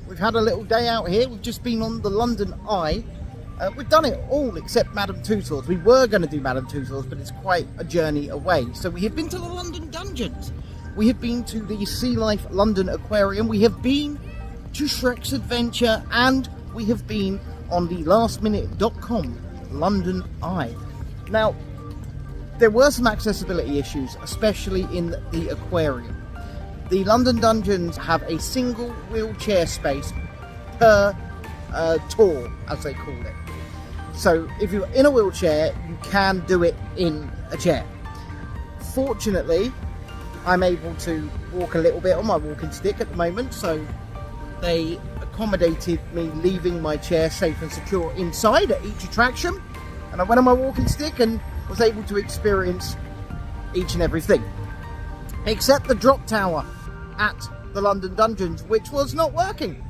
we've had a little day out here. We've just been on the London Eye. We've done it all except Madame Tussauds. We were going to do Madame Tussauds, but it's quite a journey away. So we have been to the London Dungeons. We have been to the Sea Life London Aquarium. We have been to Shrek's Adventure, and we have been on the lastminute.com London Eye. Now, there were some accessibility issues, especially in the aquarium. The London Dungeons have a single wheelchair space per tour, as they call it. So if you're in a wheelchair, you can do it in a chair. Fortunately, I'm able to walk a little bit on my walking stick at the moment, so they accommodated me leaving my chair safe and secure inside at each attraction, and I went on my walking stick and was able to experience each and everything, except the drop tower at the London Dungeons, which was not working.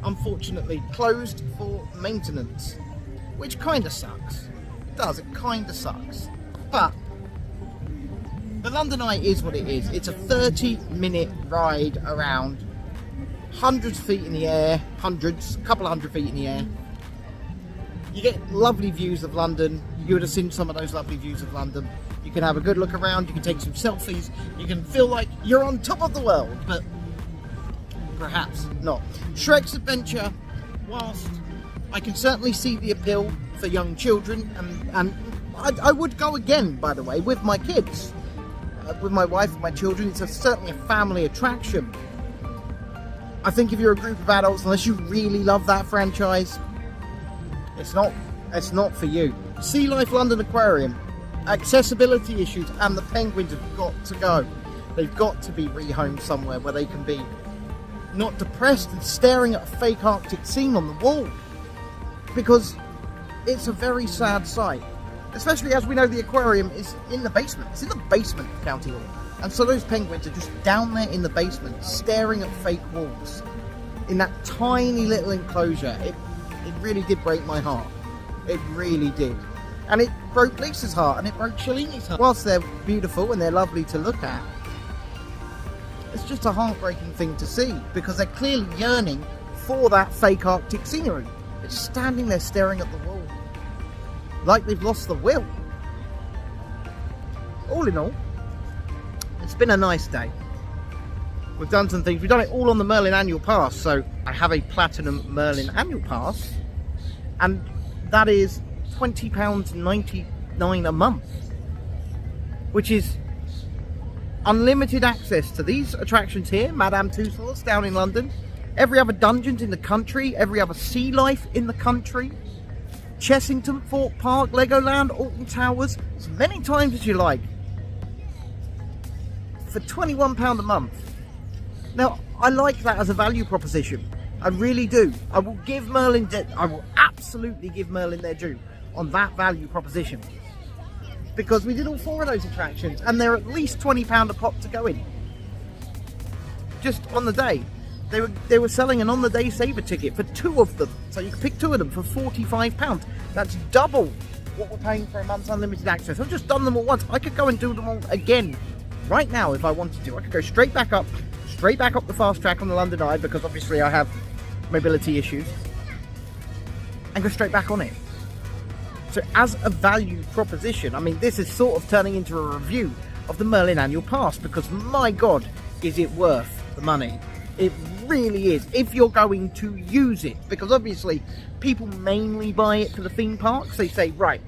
Unfortunately closed for maintenance, which kind of sucks. It does, it kind of sucks. But the London Eye is what it is. It's a 30-minute ride around, hundreds of feet in the air, a couple of hundred feet in the air. You get lovely views of London. You would have seen some of those lovely views of London. You can have a good look around, you can take some selfies, you can feel like you're on top of the world, but perhaps not. Shrek's Adventure, whilst I can certainly see the appeal for young children, and I would go again, by the way, with my kids, with my wife and my children. It's certainly a family attraction. I think if you're a group of adults, unless you really love that franchise, it's not for you. Sea Life London Aquarium, accessibility issues, and the penguins have got to go. They've got to be rehomed somewhere where they can be not depressed and staring at a fake Arctic scene on the wall, because it's a very sad sight, especially as we know the aquarium is in the basement. It's in the basement of County Hall, and so those penguins are just down there in the basement staring at fake walls in that tiny little enclosure. It really did break my heart. It really did. And it broke Lisa's heart, and it broke Shalini's heart. Whilst they're beautiful and they're lovely to look at, it's just a heartbreaking thing to see, because they're clearly yearning for that fake Arctic scenery. They're just standing there staring at the wall, like they've lost the will. All in all, it's been a nice day. We've done some things. We've done it all on the Merlin Annual Pass, so I have a Platinum Merlin Annual Pass, and that is £20.99 a month, which is unlimited access to these attractions here, Madame Tussauds down in London, every other Dungeons in the country, every other Sea Life in the country, Chessington, Fort Park, Legoland, Alton Towers, as many times as you like, for £21 a month. Now, I like that as a value proposition. I really do. I will absolutely give Merlin their due on that value proposition, because we did all 4 of those attractions, and they're at least £20 a pop to go in. Just on the day, they were selling an on-the-day saver ticket for 2 of them, so you could pick 2 of them for £45. That's double what we're paying for a month's unlimited access. I've just done them all once. I could go and do them all again right now if I wanted to. I could go straight back up the fast track on the London Eye, because obviously I have mobility issues, and go straight back on it. So as a value proposition, I mean, this is sort of turning into a review of the Merlin Annual Pass, because my God, is it worth the money. It really is, if you're going to use it, because obviously people mainly buy it for the theme parks. They say, right,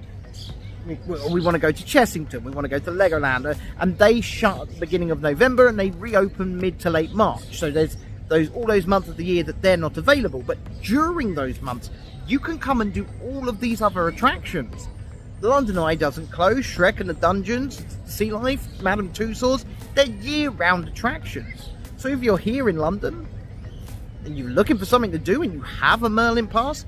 we want to go to Chessington, we want to go to Legoland, and they shut at the beginning of November and they reopen mid to late March. So there's all those months of the year that they're not available, but during those months you can come and do all of these other attractions. The London Eye doesn't close. Shrek and the Dungeons, Sea Life, Madame Tussauds, they're year-round attractions. So if you're here in London and you're looking for something to do and you have a Merlin Pass,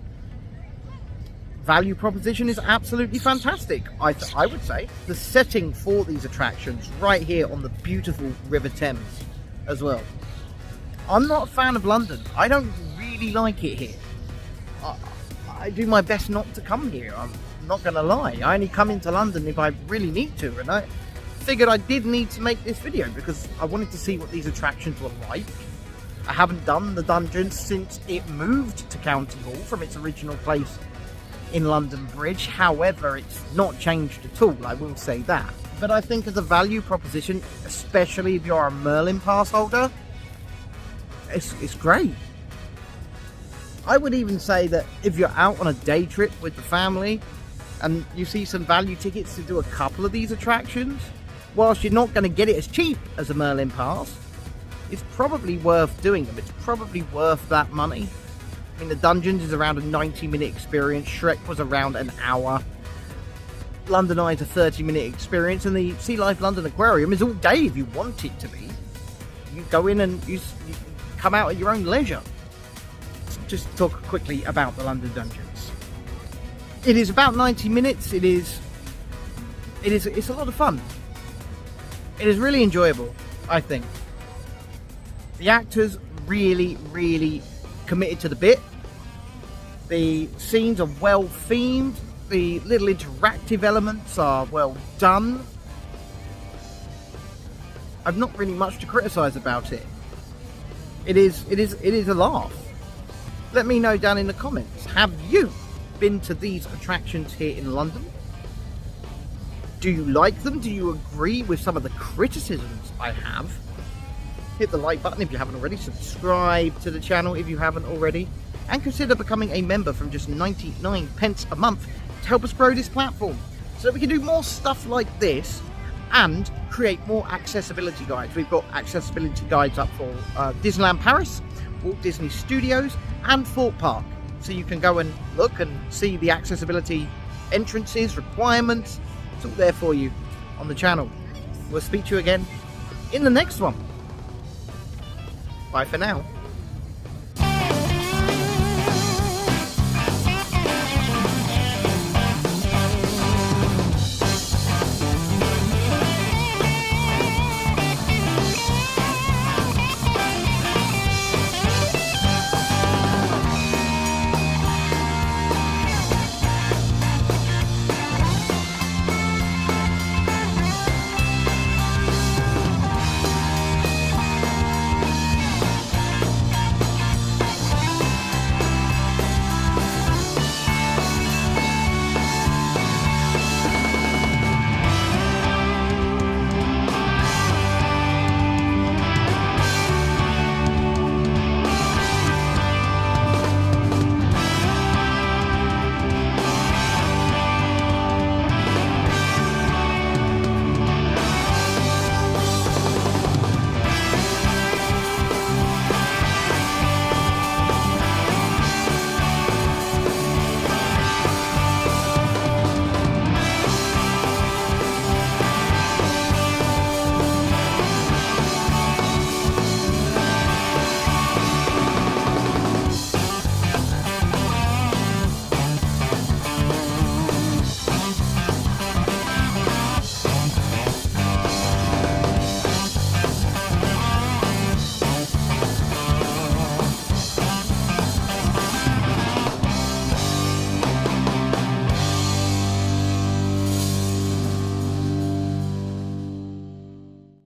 value proposition is absolutely fantastic. I would say the setting for these attractions right here on the beautiful River Thames as well. I'm not a fan of London. I don't really like it here. I do my best not to come here. I'm not going to lie. I only come into London if I really need to, and I figured I did need to make this video because I wanted to see what these attractions were like. I haven't done the dungeons since it moved to County Hall from its original place in London Bridge. However, it's not changed at all, I will say that. But I think as a value proposition, especially if you're a Merlin Pass holder, it's great. I would even say that if you're out on a day trip with the family and you see some value tickets to do a couple of these attractions, whilst you're not going to get it as cheap as a Merlin Pass, it's probably worth doing them. It's probably worth that money. I mean, the Dungeons is around a 90-minute experience. Shrek was around an hour. London Eye is a 30-minute experience, and the Sea Life London Aquarium is all day if you want it to be. You go in and you come out at your own leisure. Just talk quickly about the London Dungeons. It is about 90 minutes. It's a lot of fun. It is really enjoyable, I think. The actors really committed to the bit. The scenes are well themed. The little interactive elements are well done. I've not really much to criticise about it. It is a laugh. Let me know down in the comments. Have you been to these attractions here in London? Do you like them? Do you agree with some of the criticisms I have? Hit the like button if you haven't already. Subscribe to the channel if you haven't already. And consider becoming a member from just 99 pence a month to help us grow this platform, so that we can do more stuff like this and create more accessibility guides. We've got accessibility guides up for Disneyland Paris, Walt Disney Studios and Thorpe Park. So you can go and look and see the accessibility entrances, requirements. It's all there for you on the channel. We'll speak to you again in the next one. Bye for now.